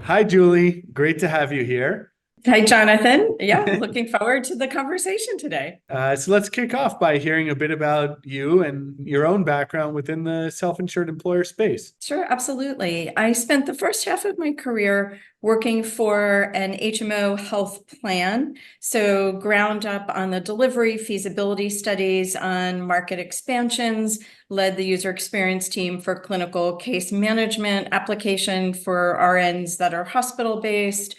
Hi, Julie. Great to have you here. Hi, Jonathan. Yeah, looking forward to the conversation today. So let's kick off by hearing a bit about you and your own background within the self-insured employer space. Sure, absolutely. I spent the first half of my career working for an HMO health plan. So, ground up on the delivery, feasibility studies on market expansions, led the user experience team for clinical case management application for RNs that are hospital based,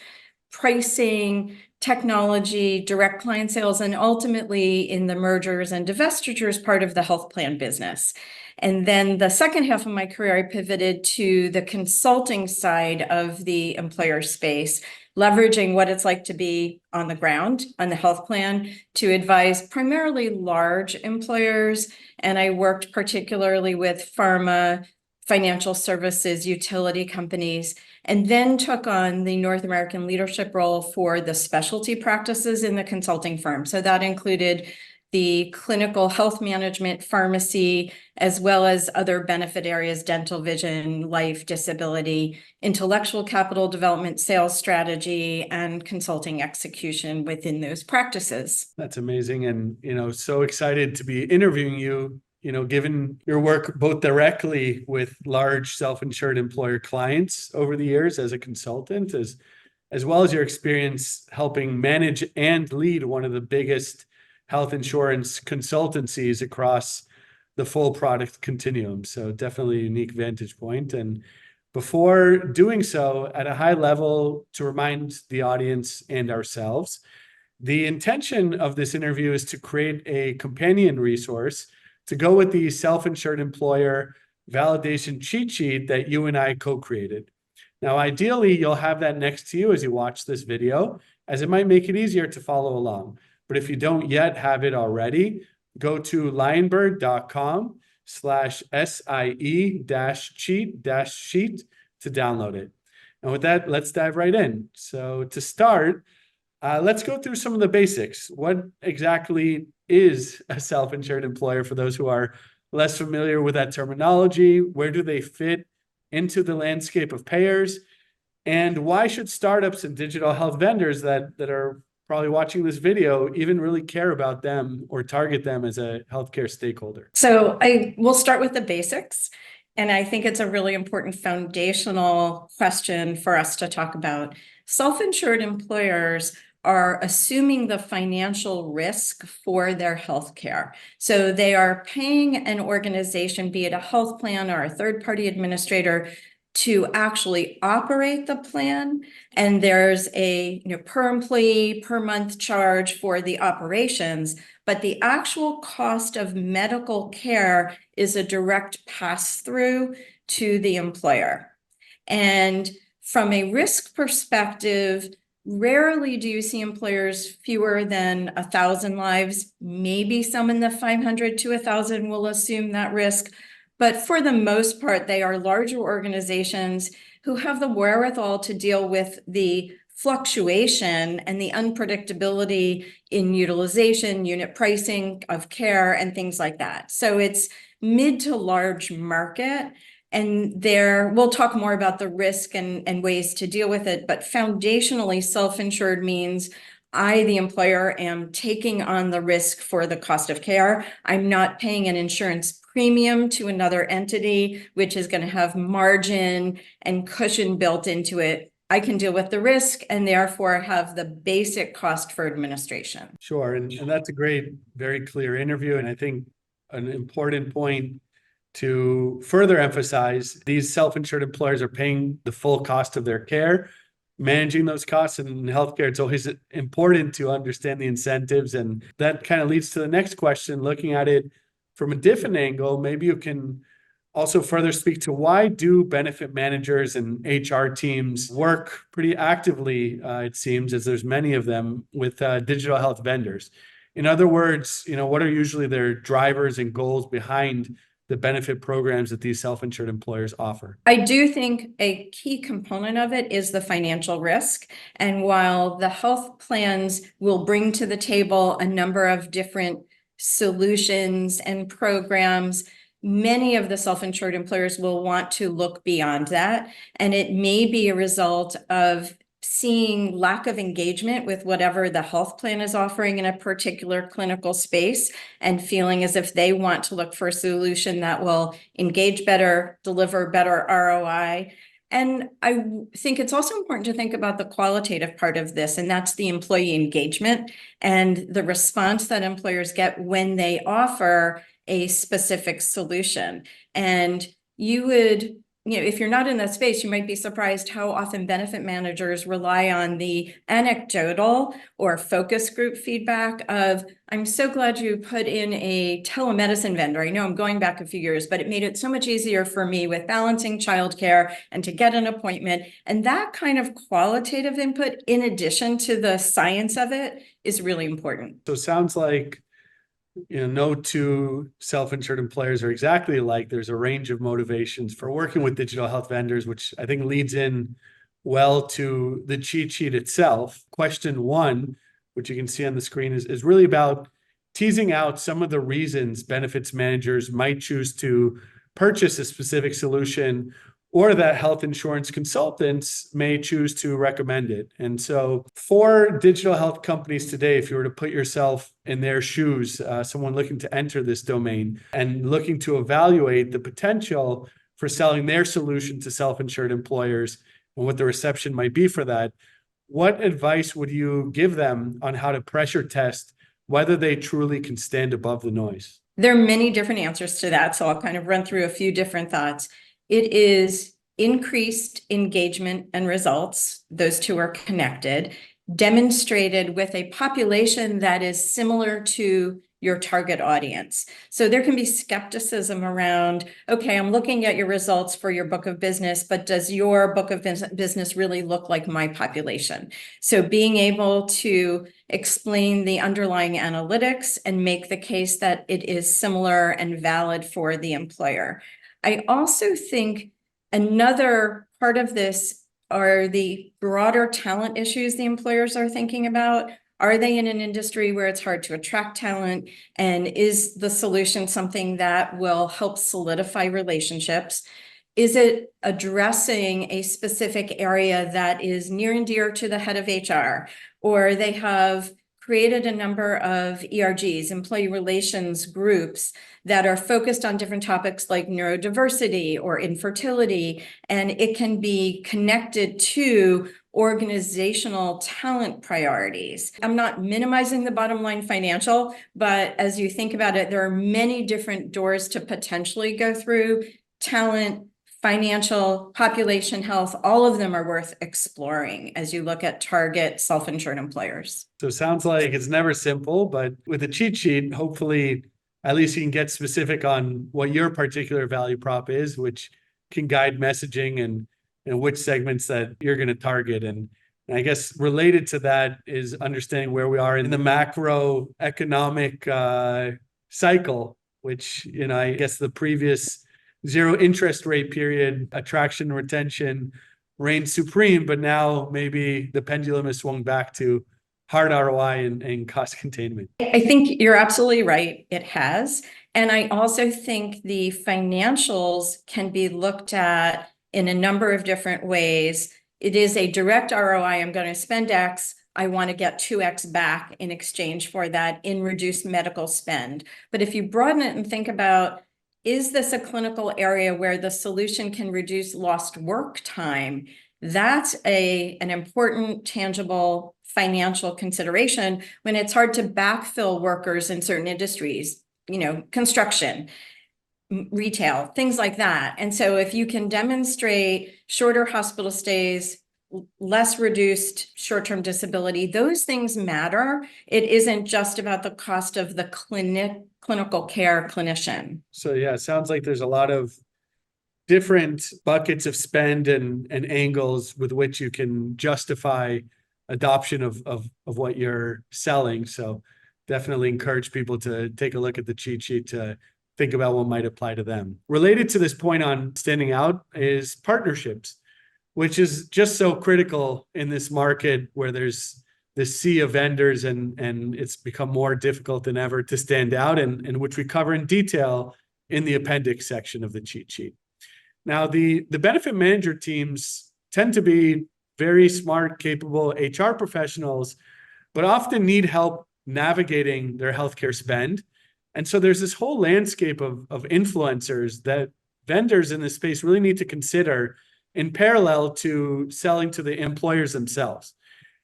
pricing, technology, direct client sales, and ultimately in the mergers and divestitures part of the health plan business. And then the second half of my career, I pivoted to the consulting side of the employer space, leveraging what it's like to be on the ground on the health plan to advise primarily large employers. And I worked particularly with pharma, financial services, utility companies, and then took on the North American leadership role for the specialty practices in the consulting firm. So that included the clinical health management, pharmacy, as well as other benefit areas, dental, vision, life, disability, intellectual capital development, sales strategy, and consulting execution within those practices. That's amazing. And, so excited to be interviewing you, given your work both directly with large self-insured employer clients over the years as a consultant, as well as your experience helping manage and lead one of the biggest health insurance consultancies across the full product continuum. So definitely a unique vantage point. And before doing so, at a high level, to remind the audience and ourselves, the intention of this interview is to create a companion resource to go with the self-insured employer validation cheat sheet that you and I co-created. Now, ideally, you'll have that next to you as you watch this video, as it might make it easier to follow along. But if you don't yet have it already, go to lionbird.com/SIE-cheat-sheet to download it. And with that, let's dive right in. So to start, let's go through some of the basics. What exactly is a self-insured employer for those who are less familiar with that terminology? Where do they fit into the landscape of payers? And why should startups and digital health vendors that are probably watching this video even really care about them or target them as a healthcare stakeholder? So I will start with the basics. And I think it's a really important foundational question for us to talk about. Self-insured employers are assuming the financial risk for their healthcare. So they are paying an organization, be it a health plan or a third-party administrator, to actually operate the plan. And there's a per employee per month charge for the operations, but the actual cost of medical care is a direct pass-through to the employer. And from a risk perspective, rarely do you see employers fewer than 1,000 lives. Maybe some in the 500 to 1,000 will assume that risk. But for the most part, they are larger organizations who have the wherewithal to deal with the fluctuation and the unpredictability in utilization, unit pricing of care, and things like that. So it's mid to large market. And we'll talk more about the risk and ways to deal with it. But foundationally, self-insured means I, the employer, am taking on the risk for the cost of care. I'm not paying an insurance premium to another entity, which is going to have margin and cushion built into it. I can deal with the risk and therefore have the basic cost for administration. Sure. And that's a great, very clear interview. And I think an important point to further emphasize, these self-insured employers are paying the full cost of their care, managing those costs. And in healthcare, it's always important to understand the incentives. And that kind of leads to the next question, looking at it from a different angle. Maybe you can also further speak to why do benefit managers and HR teams work pretty actively, it seems, as there's many of them, with digital health vendors. In other words, what are usually their drivers and goals behind the benefit programs that these self-insured employers offer? I do think a key component of it is the financial risk. And while the health plans will bring to the table a number of different solutions and programs, many of the self-insured employers will want to look beyond that. And it may be a result of seeing lack of engagement with whatever the health plan is offering in a particular clinical space and feeling as if they want to look for a solution that will engage better, deliver better ROI. And I think it's also important to think about the qualitative part of this, and that's the employee engagement and the response that employers get when they offer a specific solution. And you would, if you're not in that space, you might be surprised how often benefit managers rely on the anecdotal or focus group feedback of, I'm so glad you put in a telemedicine vendor. I know I'm going back a few years, but it made it so much easier for me with balancing childcare and to get an appointment. And that kind of qualitative input, in addition to the science of it, is really important. So it sounds like no two self-insured employers are exactly alike. There's a range of motivations for working with digital health vendors, which I think leads in well to the cheat sheet itself. Question 1, which you can see on the screen, is really about teasing out some of the reasons benefits managers might choose to purchase a specific solution, or that health insurance consultants may choose to recommend it. And so for digital health companies today, if you were to put yourself in their shoes, someone looking to enter this domain and looking to evaluate the potential for selling their solution to self-insured employers and what the reception might be for that, what advice would you give them on how to pressure test whether they truly can stand above the noise? There are many different answers to that, so I'll kind of run through a few different thoughts. It is increased engagement and results. Those two are connected, demonstrated with a population that is similar to your target audience. So there can be skepticism around, okay, I'm looking at your results for your book of business, but does your book of business really look like my population? So being able to explain the underlying analytics and make the case that it is similar and valid for the employer. I also think another part of this are the broader talent issues the employers are thinking about. Are they in an industry where it's hard to attract talent? And is the solution something that will help solidify relationships? Is it addressing a specific area that is near and dear to the head of HR? Or they have created a number of ERGs, employee relations groups, that are focused on different topics like neurodiversity or infertility, and it can be connected to organizational talent priorities. I'm not minimizing the bottom line financial, but as you think about it, there are many different doors to potentially go through. Talent, financial, population health, all of them are worth exploring as you look at target self-insured employers. So it sounds like it's never simple, but with a cheat sheet, hopefully at least you can get specific on what your particular value prop is, which can guide messaging and which segments that you're going to target. And I guess related to that is understanding where we are in the macroeconomic cycle, which, I guess the previous zero interest rate period, attraction and retention reigned supreme, but now maybe the pendulum has swung back to hard ROI and cost containment. I think you're absolutely right. It has. And I also think the financials can be looked at in a number of different ways. It is a direct ROI. I'm going to spend X. I want to get 2X back in exchange for that in reduced medical spend. But if you broaden it and think about, is this a clinical area where the solution can reduce lost work time? That's an important, tangible financial consideration when it's hard to backfill workers in certain industries, construction, retail, things like that. And so if you can demonstrate shorter hospital stays, less reduced short-term disability, those things matter. It isn't just about the cost of the clinical care clinician. So yeah, it sounds like there's a lot of different buckets of spend and angles with which you can justify adoption of what you're selling. So definitely encourage people to take a look at the cheat sheet to think about what might apply to them. Related to this point on standing out is partnerships, which is just so critical in this market where there's this sea of vendors and it's become more difficult than ever to stand out, and which we cover in detail in the appendix section of the cheat sheet. Now, the benefit manager teams tend to be very smart, capable HR professionals, but often need help navigating their healthcare spend. And so there's this whole landscape of influencers that vendors in this space really need to consider in parallel to selling to the employers themselves.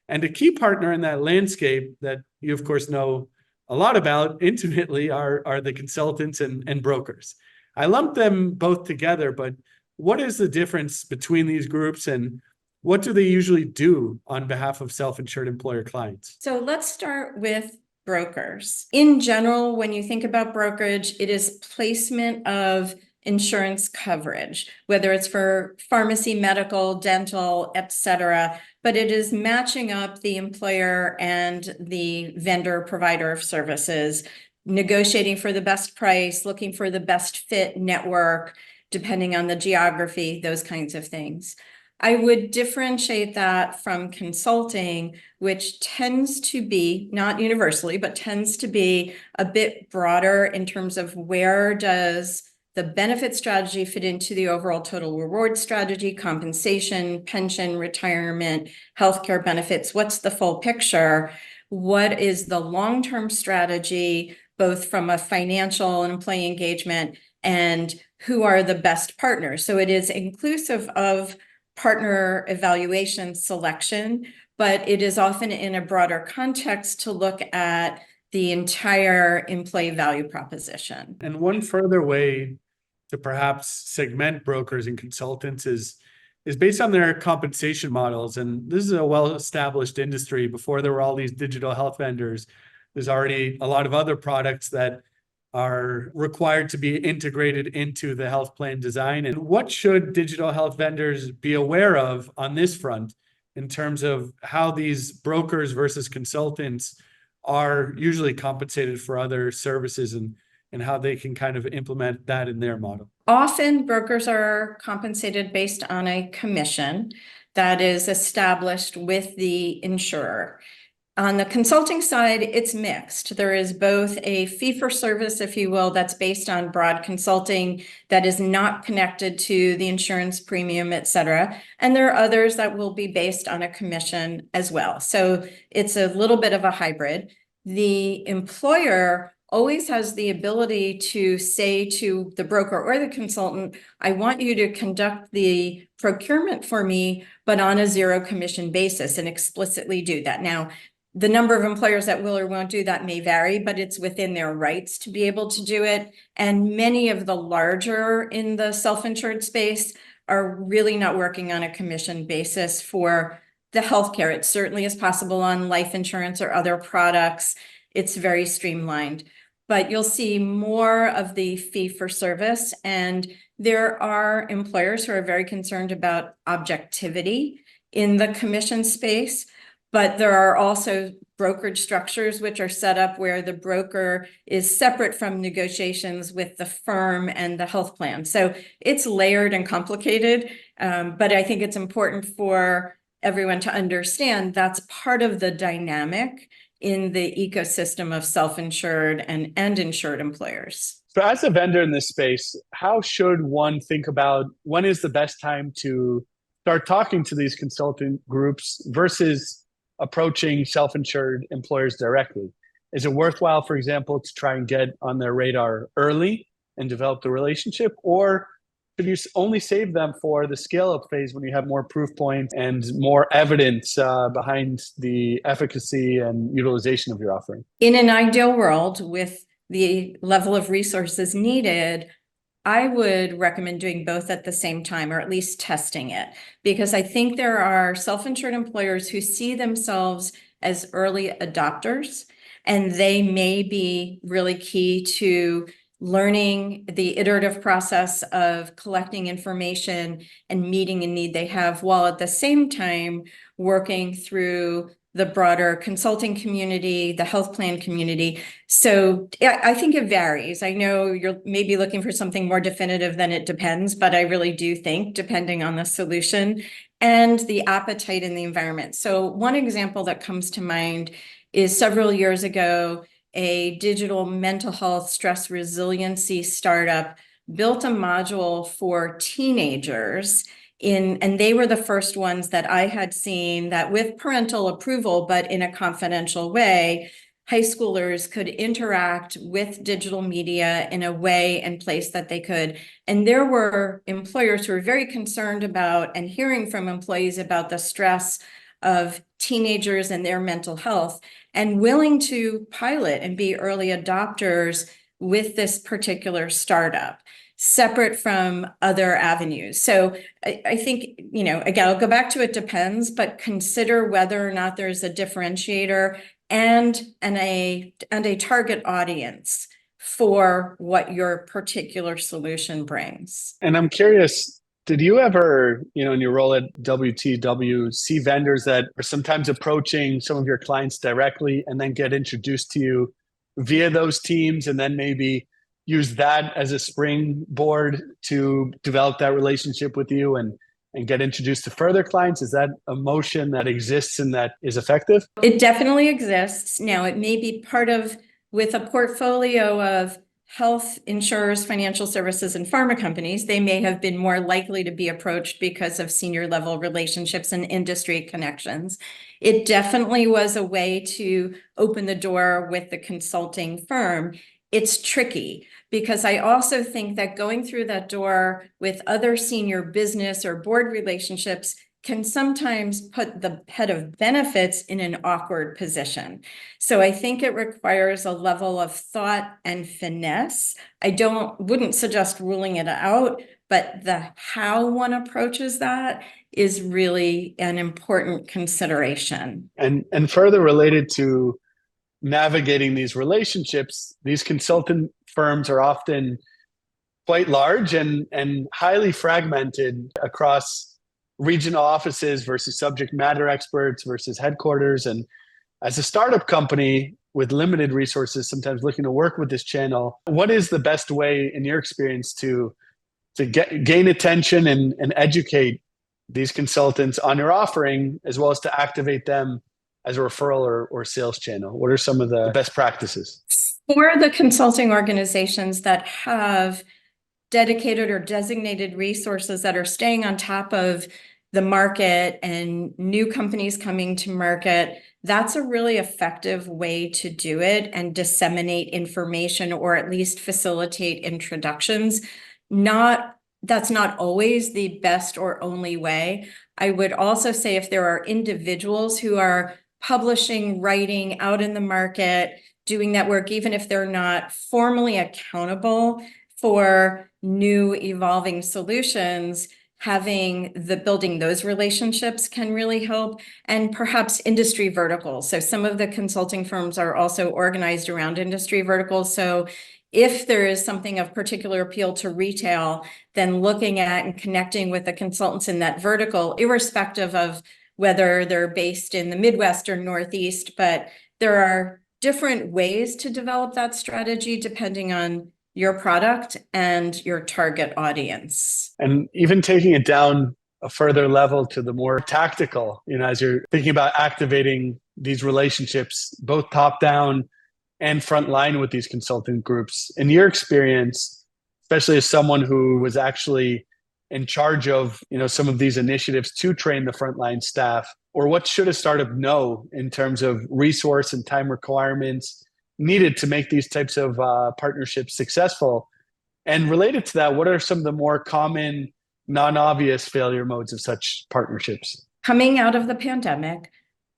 And a key partner in that landscape that you, of course, know a lot about intimately are the consultants and brokers. I lump them both together, but what is the difference between these groups and what do they usually do on behalf of self-insured employer clients? So let's start with brokers. In general, when you think about brokerage, it is placement of insurance coverage, whether it's for pharmacy, medical, dental, etc. But it is matching up the employer and the vendor provider of services, negotiating for the best price, looking for the best fit network, depending on the geography, those kinds of things. I would differentiate that from consulting, which tends to be, not universally, but tends to be a bit broader in terms of where does the benefit strategy fit into the overall total reward strategy, compensation, pension, retirement, healthcare benefits. What's the full picture? What is the long-term strategy, both from a financial and employee engagement, and who are the best partners? So it is inclusive of partner evaluation selection, but it is often in a broader context to look at the entire employee value proposition. And one further way to perhaps segment brokers and consultants is based on their compensation models. And this is a well-established industry. Before there were all these digital health vendors, there's already a lot of other products that are required to be integrated into the health plan design. And what should digital health vendors be aware of on this front in terms of how these brokers versus consultants are usually compensated for other services and how they can kind of implement that in their model? Often brokers are compensated based on a commission that is established with the insurer. On the consulting side, it's mixed. There is both a fee for service, if you will, that's based on broad consulting that is not connected to the insurance premium, et cetera. And there are others that will be based on a commission as well. So it's a little bit of a hybrid. The employer always has the ability to say to the broker or the consultant, I want you to conduct the procurement for me, but on a zero commission basis, and explicitly do that. Now, the number of employers that will or won't do that may vary, but it's within their rights to be able to do it. And many of the larger in the self-insured space are really not working on a commission basis for the healthcare. It certainly is possible on life insurance or other products. It's very streamlined, but you'll see more of the fee for service. And there are employers who are very concerned about objectivity in the commission space. But there are also brokerage structures which are set up where the broker is separate from negotiations with the firm and the health plan. So it's layered and complicated, but I think it's important for everyone to understand that's part of the dynamic in the ecosystem of self-insured and insured employers. So as a vendor in this space, how should one think about when is the best time to start talking to these consultant groups versus approaching self-insured employers directly? Is it worthwhile, for example, to try and get on their radar early and develop the relationship? Or should you only save them for the scale-up phase when you have more proof points and more evidence behind the efficacy and utilization of your offering? In an ideal world, with the level of resources needed, I would recommend doing both at the same time, or at least testing it, because I think there are self-insured employers who see themselves as early adopters, and they may be really key to learning the iterative process of collecting information and meeting a need they have, while at the same time working through the broader consulting community, the health plan community. So I think it varies. I know you're maybe looking for something more definitive than it depends, but I really do think depending on the solution and the appetite in the environment. So one example that comes to mind is several years ago, a digital mental health stress resiliency startup, built a module for teenagers and they were the first ones that I had seen that with parental approval, but in a confidential way, high schoolers could interact with digital media in a way and place that they could. And there were employers who were very concerned about and hearing from employees about the stress of teenagers and their mental health and willing to pilot and be early adopters with this particular startup, separate from other avenues. So I think, again, I'll go back to it depends, but consider whether or not there's a differentiator and a target audience for what your particular solution brings. And I'm curious, did you ever, in your role at WTW, see vendors that are sometimes approaching some of your clients directly and then get introduced to you via those teams and then maybe use that as a springboard to develop that relationship with you and get introduced to further clients? Is that a motion that exists and that is effective? It definitely exists. Now, it may be part of, with a portfolio of health insurers, financial services, and pharma companies, they may have been more likely to be approached because of senior level relationships and industry connections. It definitely was a way to open the door with the consulting firm. It's tricky because I also think that going through that door with other senior business or board relationships can sometimes put the head of benefits in an awkward position. So I think it requires a level of thought and finesse. Wouldn't suggest ruling it out, but the how one approaches that is really an important consideration. And further related to navigating these relationships, these consultant firms are often quite large and highly fragmented across regional offices versus subject matter experts versus headquarters. And as a startup company with limited resources, sometimes looking to work with this channel, what is the best way in your experience to gain attention and educate these consultants on your offering, as well as to activate them as a referral or sales channel? What are some of the best practices? For the consulting organizations that have dedicated or designated resources that are staying on top of the market and new companies coming to market, that's a really effective way to do it and disseminate information or at least facilitate introductions. That's not always the best or only way. I would also say if there are individuals who are publishing, writing out in the market, doing that work, even if they're not formally accountable for new evolving solutions, building those relationships can really help, and perhaps industry verticals. So some of the consulting firms are also organized around industry verticals. So if there is something of particular appeal to retail, then looking at and connecting with the consultants in that vertical, irrespective of whether they're based in the Midwest or Northeast, but there are different ways to develop that strategy depending on your product and your target audience. And even taking it down a further level to the more tactical, as you're thinking about activating these relationships, both top down and front line with these consulting groups. In your experience, especially as someone who was actually in charge of, some of these initiatives to train the frontline staff, or what should a startup know in terms of resource and time requirements needed to make these types of partnerships successful? And related to that, what are some of the more common, non-obvious failure modes of such partnerships? Coming out of the pandemic,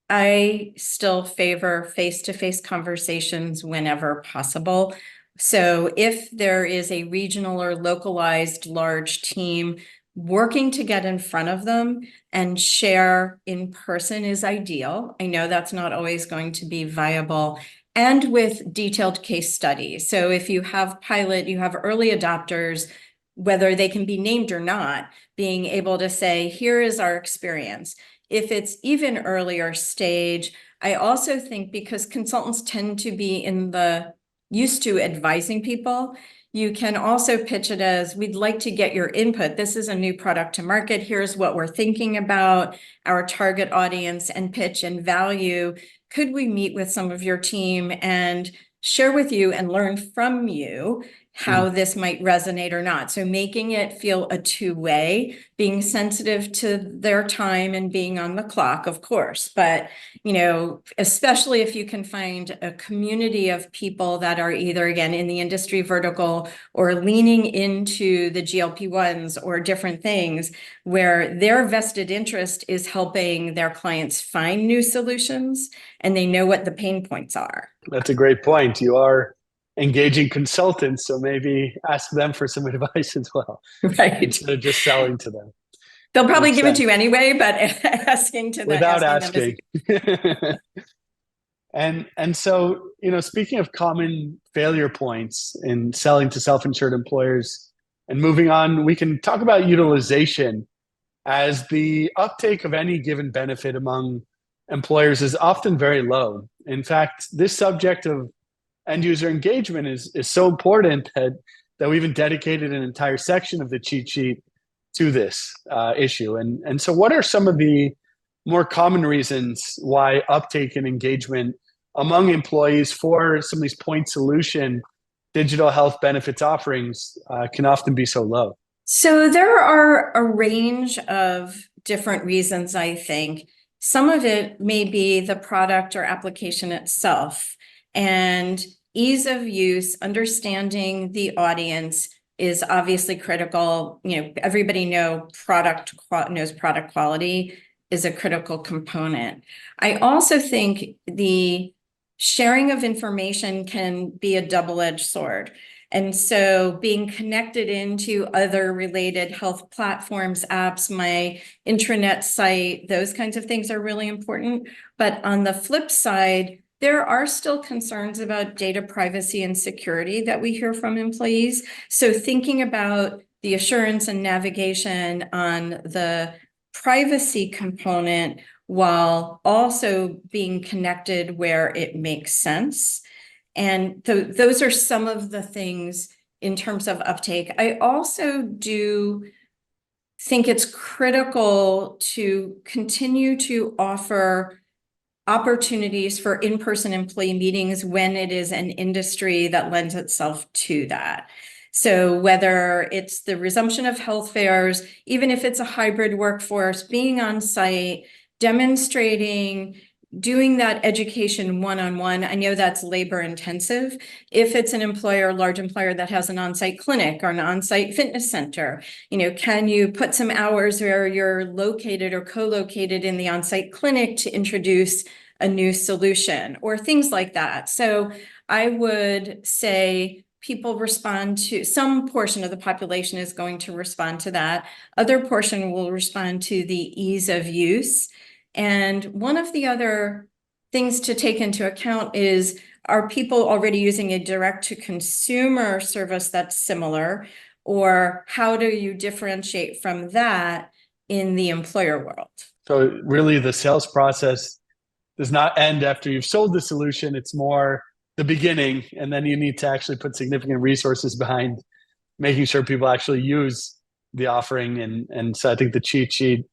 I still favor face-to-face conversations whenever possible. So if there is a regional or localized large team, working to get in front of them and share in person is ideal. I know that's not always going to be viable, and with detailed case studies. So if you have you have early adopters, whether they can be named or not, being able to say, here is our experience. If it's even earlier stage, I also think because consultants tend to be used to advising people, you can also pitch it as, we'd like to get your input. This is a new product to market. Here's what we're thinking about, our target audience, and pitch and value. Could we meet with some of your team and share with you and learn from you how this might resonate or not. So making it feel a two-way, being sensitive to their time and being on the clock, of course. But, you know, especially if you can find a community of people that are either, again, in the industry vertical or leaning into the GLP-1s or different things where their vested interest is helping their clients find new solutions and they know what the pain points are. That's a great point. You are engaging consultants, so maybe ask them for some advice as well, Right. instead of just selling to them. They'll probably Makes give it sense. to you anyway, but asking to Without asking asking. And so, you know, speaking of common failure points in selling to self-insured employers and moving on, we can talk about utilization, as the uptake of any given benefit among employers is often very low. In fact, this subject of end user engagement is so important that we even dedicated an entire section of the cheat sheet to this issue. And so what are some of the more common reasons why uptake and engagement among employees for some of these point solution digital health benefits offerings can often be so low? So there are a range of different reasons, I think. Some of it may be the product or application itself, and ease of use, understanding the audience is obviously critical. You know, everybody knows product quality is a critical component. I also think the sharing of information can be a double-edged sword. And so being connected into other related health platforms, apps, my intranet site, those kinds of things are really important. But on the flip side, there are still concerns about data privacy and security that we hear from employees. So thinking about the assurance and navigation on the privacy component while also being connected where it makes sense. And those are some of the things in terms of uptake. I also do think it's critical to continue to offer opportunities for in-person employee meetings when it is an industry that lends itself to that. So whether it's the resumption of health fairs, even if it's a hybrid workforce, being on site, demonstrating, doing that education one-on-one, I know that's labor intensive. If it's an employer, large employer that has an on-site clinic or an on-site fitness center, you know, can you put some hours where you're located or co-located in the on-site clinic to introduce a new solution or things like that? So I would say people respond to, some portion of the population is going to respond to that. Other portion will respond to the ease of use. And one of the other things to take into account is, are people already using a direct to consumer service that's similar, or how do you differentiate from that in the employer world? So really the sales process does not end after you've sold the solution. It's more the beginning, and then you need to actually put significant resources behind making sure people actually use the offering. And so I think the cheat sheet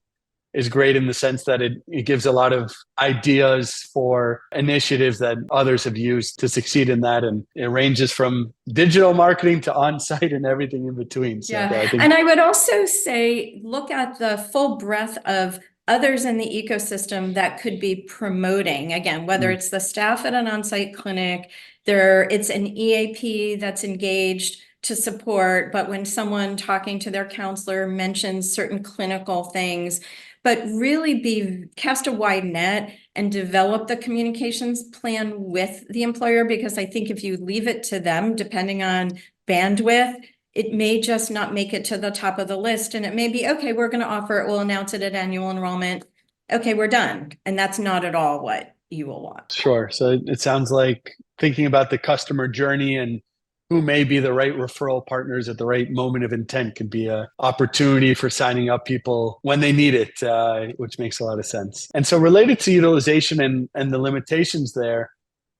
is great in the sense that it gives a lot of ideas for initiatives that others have used to succeed in that. And it ranges from digital marketing to on-site and everything in between. So yeah, I think, and I would also say, look at the full breadth of others in the ecosystem that could be promoting, again, whether it's the staff at an on-site clinic, it's an EAP that's engaged to support, but when someone talking to their counselor mentions certain clinical things, but really cast a wide net and develop the communications plan with the employer, because I think if you leave it to them, depending on bandwidth, it may just not make it to the top of the list. And it may be, okay, we're going to offer it. We'll announce it at annual enrollment. Okay, we're done. And that's not at all what you will want. sure. So it sounds like thinking about the customer journey and who may be the right referral partners at the right moment of intent could be an opportunity for signing up people when they need it, which makes a lot of sense. And so related to utilization and the limitations there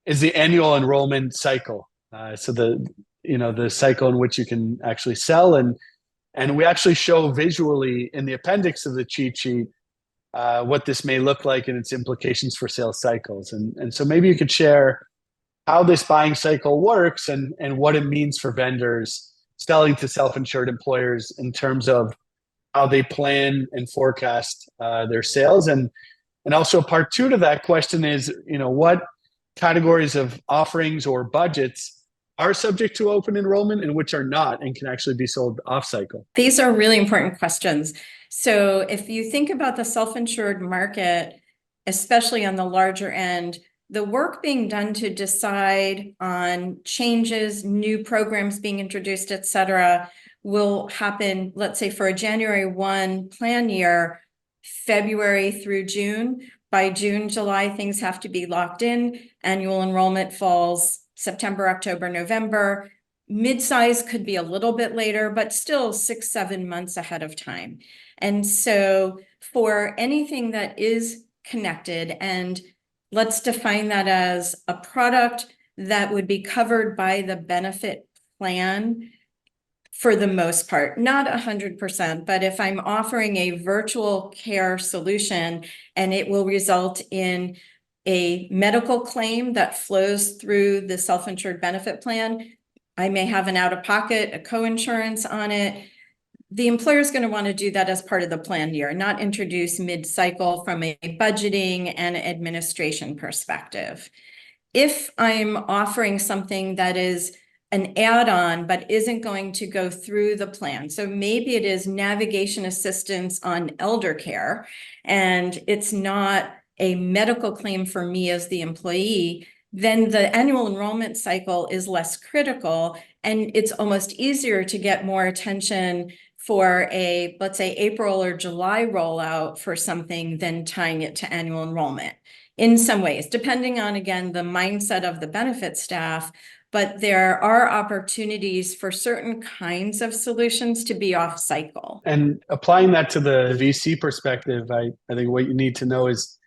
is the annual enrollment cycle. So the cycle in which you can actually sell, and we actually show visually in the appendix of the cheat sheet what this may look like and its implications for sales cycles. And so maybe you could share how this buying cycle works and what it means for vendors selling to self-insured employers in terms of how they plan and forecast their sales. And also part two to that question is, what categories of offerings or budgets are subject to open enrollment and which are not and can actually be sold off cycle? These are really important questions. So if you think about the self-insured market, especially on the larger end, the work being done to decide on changes, new programs being introduced, et cetera, will happen, let's say for a January 1 plan year, February through June. By June, July, things have to be locked in. Annual enrollment falls September, October, November. Mid-size could be a little bit later, but still 6-7 months ahead of time. And so for anything that is connected, and let's define that as a product that would be covered by the benefit plan for the most part, not 100%, but if I'm offering a virtual care solution and it will result in a medical claim that flows through the self-insured benefit plan, I may have an out-of-pocket, a co-insurance on it. The employer is going to want to do that as part of the plan year, not introduce mid-cycle from a budgeting and administration perspective. If I'm offering something that is an add-on but isn't going to go through the plan, so maybe it is navigation assistance on elder care and it's not a medical claim for me as the employee, then the annual enrollment cycle is less critical and it's almost easier to get more attention for a, let's say, April or July rollout for something than tying it to annual enrollment in some ways, depending on, again, the mindset of the benefit staff. But there are opportunities for certain kinds of solutions to be off cycle. And applying that to the VC perspective, I think what you need to know is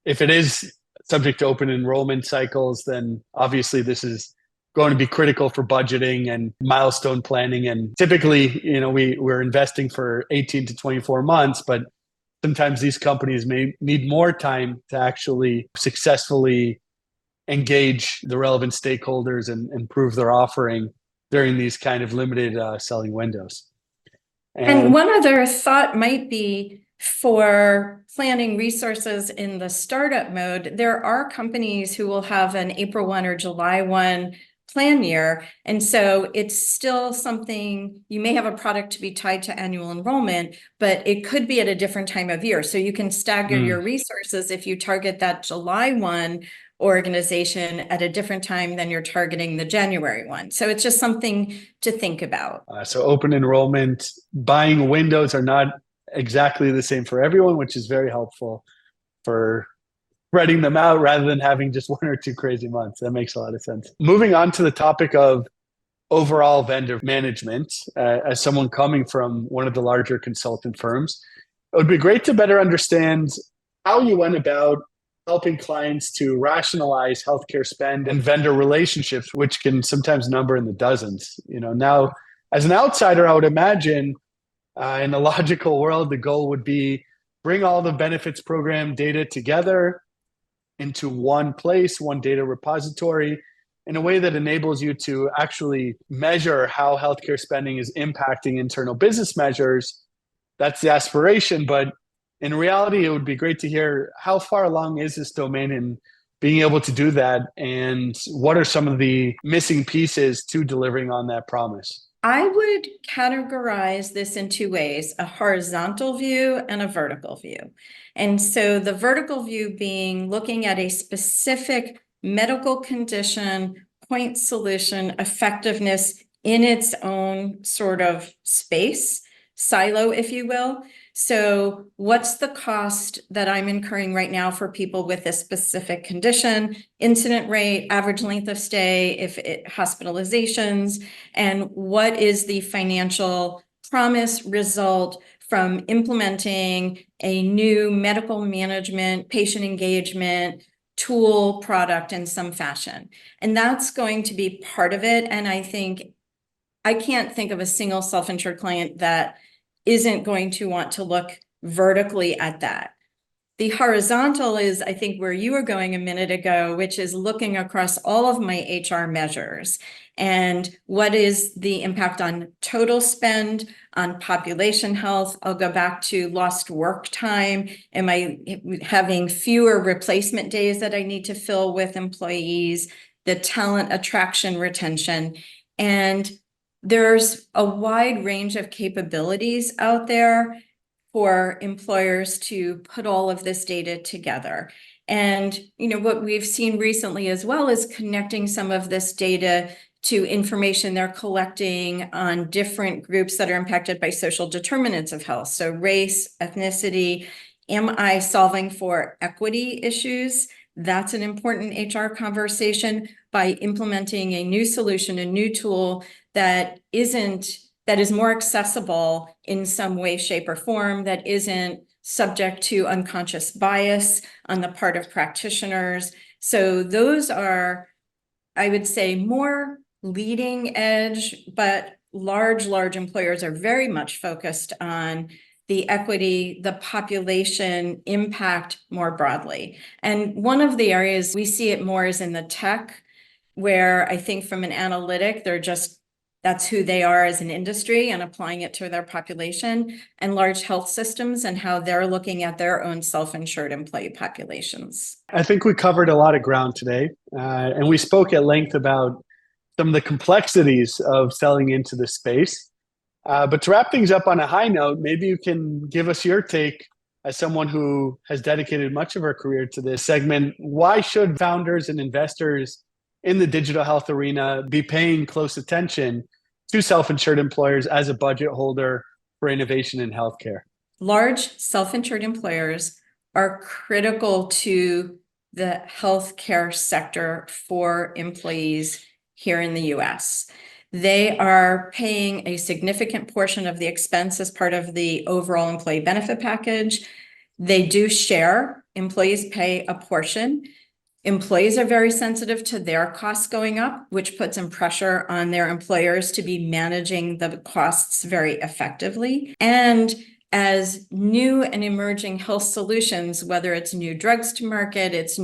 if it is subject to open enrollment cycles, then obviously this is going to be critical for budgeting and milestone planning. And typically, we're investing for 18 to 24 months, but sometimes these companies may need more time to actually successfully engage the relevant stakeholders and improve their offering during these kind of limited selling windows. And one other thought might be for planning resources in the startup mode, there are companies who will have an April 1 or July 1 plan year. And so it's still something, you may have a product to be tied to annual enrollment, but it could be at a different time of year. So you can stagger your resources if you target that July 1 organization at a different time than you're targeting the January 1. So it's just something to think about. So open enrollment, buying windows are not exactly the same for everyone, which is very helpful for spreading them out rather than having just 1 or 2 crazy months. That makes a lot of sense. Moving on to the topic of overall vendor management, as someone coming from one of the larger consultant firms, it would be great to better understand how you went about helping clients to rationalize healthcare spend and vendor relationships, which can sometimes number in the dozens. Now, as an outsider, I would imagine in a logical world, the goal would be bring all the benefits program data together into one place, one data repository, in a way that enables you to actually measure how healthcare spending is impacting internal business measures. That's the aspiration, but in reality, it would be great to hear how far along is this domain in being able to do that, and what are some of the missing pieces to delivering on that promise? I would categorize this in 2 ways, a horizontal view and a vertical view. And so the vertical view being looking at a specific medical condition, point solution, effectiveness in its own sort of space, silo, if you will. So what's the cost that I'm incurring right now for people with this specific condition, incident rate, average length of stay, hospitalizations, and what is the financial promise result from implementing a new medical management, patient engagement tool product in some fashion. And that's going to be part of it. And I can't think of a single self-insured client that isn't going to want to look vertically at that. The horizontal is, I think, where you were going a minute ago, which is looking across all of my HR measures and what is the impact on total spend, on population health. I'll go back to lost work time. Am I having fewer replacement days that I need to fill with employees? The talent attraction, retention. And there's a wide range of capabilities out there for employers to put all of this data together. And, what we've seen recently as well is connecting some of this data to information they're collecting on different groups that are impacted by social determinants of health. So race, ethnicity. Am I solving for equity issues? That's an important HR conversation by implementing a new solution, a new tool that is more accessible in some way, shape, or form, that isn't subject to unconscious bias on the part of practitioners. So those are, I would say, more leading edge, but large employers are very much focused on the equity, the population impact more broadly. And one of the areas we see it more is in the tech, where I think from an analytic, that's who they are as an industry and applying it to their population, and large health systems and how they're looking at their own self-insured employee populations. I think we covered a lot of ground today, and we spoke at length about some of the complexities of selling into the space. But to wrap things up on a high note, maybe you can give us your take as someone who has dedicated much of her career to this segment. Why should founders and investors in the digital health arena be paying close attention to self-insured employers as a budget holder for innovation in healthcare? Large self-insured employers are critical to the healthcare sector for employees here in the US. They are paying a significant portion of the expense as part of the overall employee benefit package. They do share. Employees pay a portion. Employees are very sensitive to their costs going up, which puts some pressure on their employers to be managing the costs very effectively. And as new and emerging health solutions, whether it's new drugs to market, it's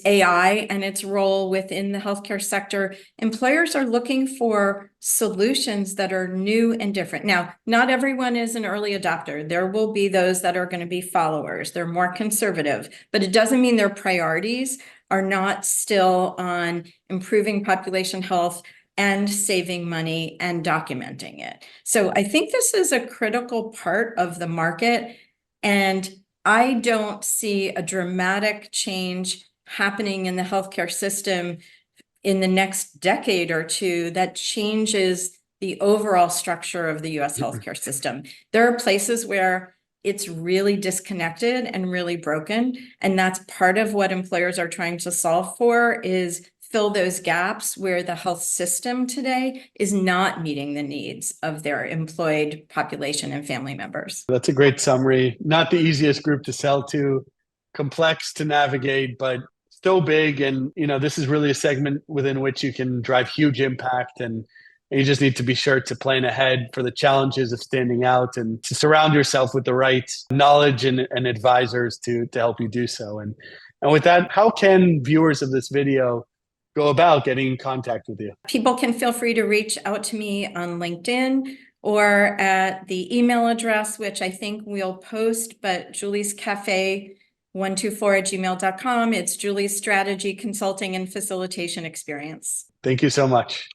AI and its role within the healthcare sector, employers are looking for solutions that are new and different. Now, not everyone is an early adopter. There will be those that are going to be followers. They're more conservative, but it doesn't mean their priorities are not still on improving population health and saving money and documenting it. So I think this is a critical part of the market, and I don't see a dramatic change happening in the healthcare system in the next decade or two that changes the overall structure of the US healthcare system. There are places where it's really disconnected and really broken, and that's part of what employers are trying to solve for, is fill those gaps where the health system today is not meeting the needs of their employed population and family members. That's a great summary. Not the easiest group to sell to, complex to navigate, but so big. And, this is really a segment within which you can drive huge impact, and you just need to be sure to plan ahead for the challenges of standing out and to surround yourself with the right knowledge and advisors to help you do so. And with that, how can viewers of this video go about getting in contact with you? People can feel free to reach out to me on LinkedIn or at the email address, which I think we'll post, but Julie's Cafe 124@gmail.com. It's Julie's strategy, consulting, and facilitation experience. Thank you so much.